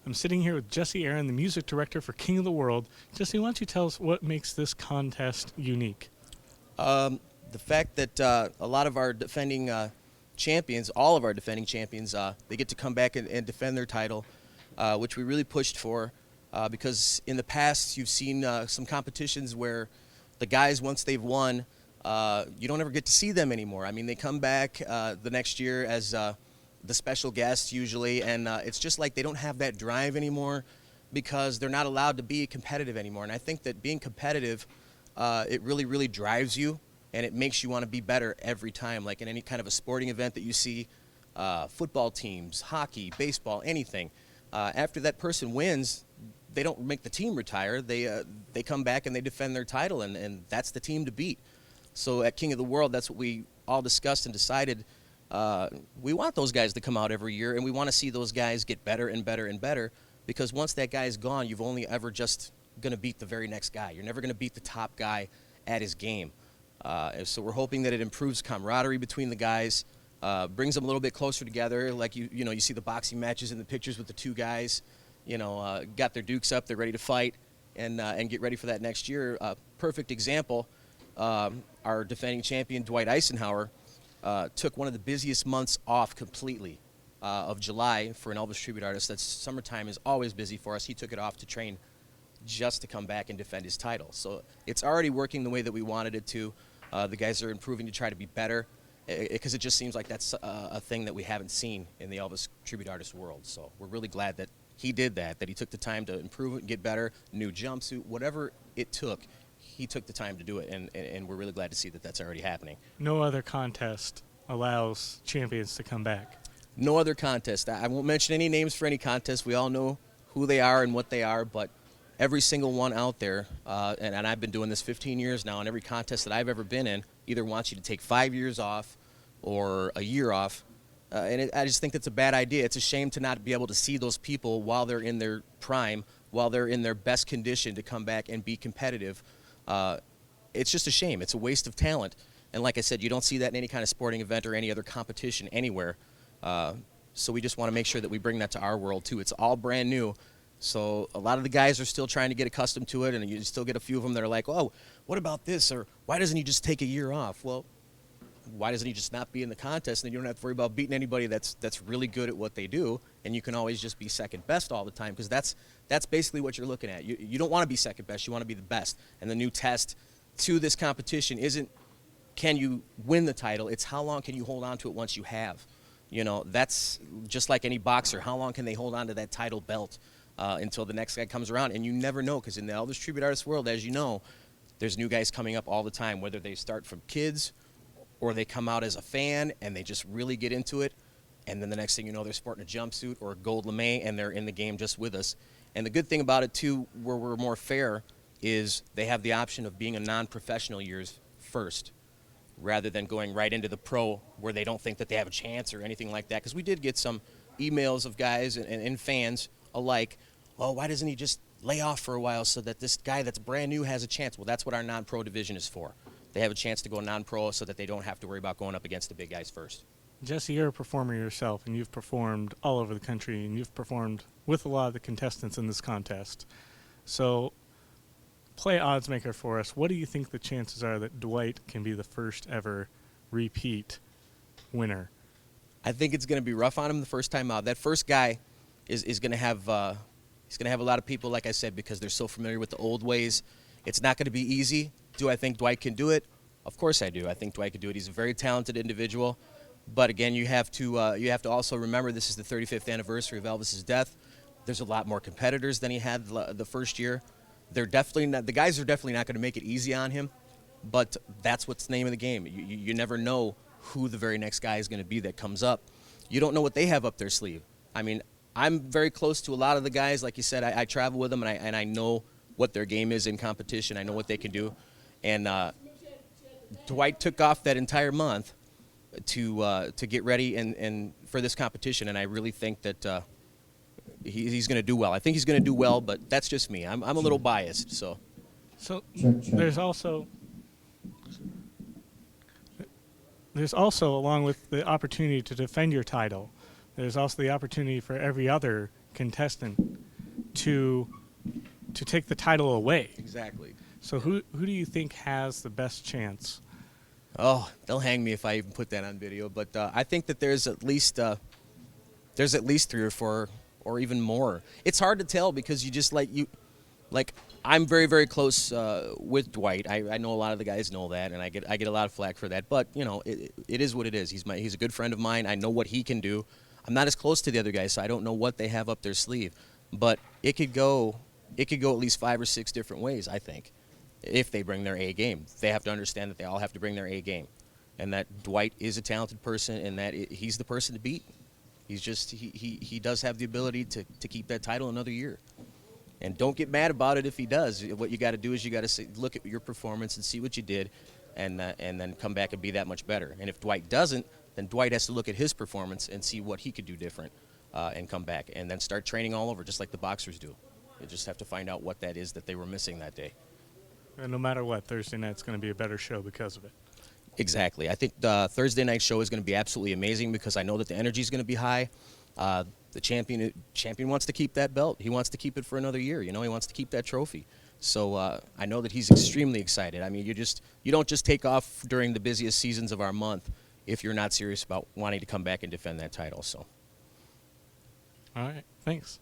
I'm sitting here with Jesse Aron, the music director for King of the World. Jesse, why don't you tell us what makes this contest unique? The fact that a lot of our defending champions, all of our defending champions, they get to come back and defend their title, which we really pushed for, because in the past you've seen some competitions where the guys, once they've won, you don't ever get to see them anymore. I mean, they come back the next year as the special guests usually, and it's just like they don't have that drive anymore because they're not allowed to be competitive anymore. And I think that being competitive, it really, really drives you, and it makes you want to be better every time. Like in any kind of a sporting event that you see, football teams, hockey, baseball, anything. After that person wins, they don't make the team retire. They come back and they defend their title, and that's the team to beat. So at King of the World, that's what we all discussed and decided. We want those guys to come out every year, and we want to see those guys get better and better and better, because once that guy's gone, you've only ever just going to beat the very next guy. You're never going to beat the top guy at his game. So we're hoping that it improves camaraderie between the guys, brings them a little bit closer together. Like you see the boxing matches in the pictures with the two guys, got their dukes up, they're ready to fight, and get ready for that next year. Perfect example. Our defending champion Dwight Icenhower took one of the busiest months off completely of July for an Elvis tribute artist. That's summertime is always busy for us. He took it off to train just to come back and defend his title. So it's already working the way that we wanted it to. The guys are improving to try to be better, because it just seems like that's a thing that we haven't seen in the Elvis tribute artist world. So we're really glad that he did that he took the time to improve it and get better, new jumpsuit, whatever it took. He took the time to do it, and we're really glad to see that that's already happening. No other contest allows champions to come back. No other contest. I won't mention any names for any contest. We all know who they are and what they are, but every single one out there, and I've been doing this 15 years now, and every contest that I've ever been in either wants you to take 5 years off or a year off, I just think that's a bad idea. It's a shame to not be able to see those people while they're in their prime, while they're in their best condition to come back and be competitive. It's just a shame. It's a waste of talent. And like I said, you don't see that in any kind of sporting event or any other competition anywhere. So we just want to make sure that we bring that to our world too. It's all brand new. So a lot of the guys are still trying to get accustomed to it, and you still get a few of them that are like, oh, what about this? Or why doesn't he just take a year off? Well, why doesn't he just not be in the contest, and then you don't have to worry about beating anybody that's really good at what they do, and you can always just be second best all the time, because that's basically what you're looking at. You don't want to be second best. You want to be the best. And the new test to this competition isn't can you win the title, it's how long can you hold on to it once you have. That's just like any boxer. How long can they hold on to that title belt until the next guy comes around? And you never know, because in the Elvis tribute artist world, as you know, there's new guys coming up all the time, whether they start from kids or they come out as a fan and they just really get into it, and then the next thing you know, they're sporting a jumpsuit or a gold lame, and they're in the game just with us. And the good thing about it too, where we're more fair, is they have the option of being a non-professional years first, rather than going right into the pro where they don't think that they have a chance or anything like that. Because we did get some emails of guys and fans alike, oh, why doesn't he just lay off for a while so that this guy that's brand new has a chance? Well, that's what our non-pro division is for. They have a chance to go non-pro so that they don't have to worry about going up against the big guys first. Jesse, you're a performer yourself, and you've performed all over the country, and you've performed with a lot of the contestants in this contest. So play odds maker for us. What do you think the chances are that Dwight can be the first ever repeat winner? I think it's going to be rough on him the first time out. That first guy is going to have he's going to have a lot of people, like I said, because they're so familiar with the old ways. It's not going to be easy. Do I think Dwight can do it? Of course I do. I think Dwight can do it. He's a very talented individual. But again, you have to also remember this is the 35th anniversary of Elvis's death. There's a lot more competitors than he had the first year. They're definitely not, the guys are definitely not going to make it easy on him, but that's what's the name of the game. You never know who the very next guy is going to be that comes up. You don't know what they have up their sleeve. I mean, I'm very close to a lot of the guys. Like you said, I travel with them, and I know what their game is in competition. I know what they can do. And Dwight took off that entire month to get ready and for this competition, and I really think that he's going to do well. I think he's going to do well, but that's just me. I'm a little biased. So there's also along with the opportunity to defend your title, there's also the opportunity for every other contestant to take the title away. Exactly. So who do you think has the best chance? Oh, they'll hang me if I even put that on video. But I think that there's at least 3 or 4 or even more. It's hard to tell because you just like I'm very, very close with Dwight. I know a lot of the guys know that, and I get a lot of flack for that. But you know, it is what it is. He's a good friend of mine. I know what he can do. I'm not as close to the other guys, so I don't know what they have up their sleeve. But it could go at least 5 or 6 different ways, I think, if they bring their A game. They have to understand that they all have to bring their A game, and that Dwight is a talented person, and that he's the person to beat. He's just he does have the ability to keep that title another year. And don't get mad about it if he does. What you got to do is you got to look at your performance and see what you did, and then come back and be that much better. And if Dwight doesn't, then Dwight has to look at his performance and see what he could do different, and come back and then start training all over, just like the boxers do. You just have to find out what that is that they were missing that day. And no matter what, Thursday night's going to be a better show because of it. Exactly. I think the Thursday night show is going to be absolutely amazing because I know that the energy is going to be high. The champion wants to keep that belt. He wants to keep it for another year. You know, he wants to keep that trophy. So I know that he's extremely excited. I mean, you don't just take off during the busiest seasons of our month if you're not serious about wanting to come back and defend that title. So, All right. Thanks.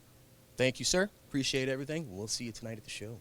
thank you, sir. Appreciate everything. We'll see you tonight at the show.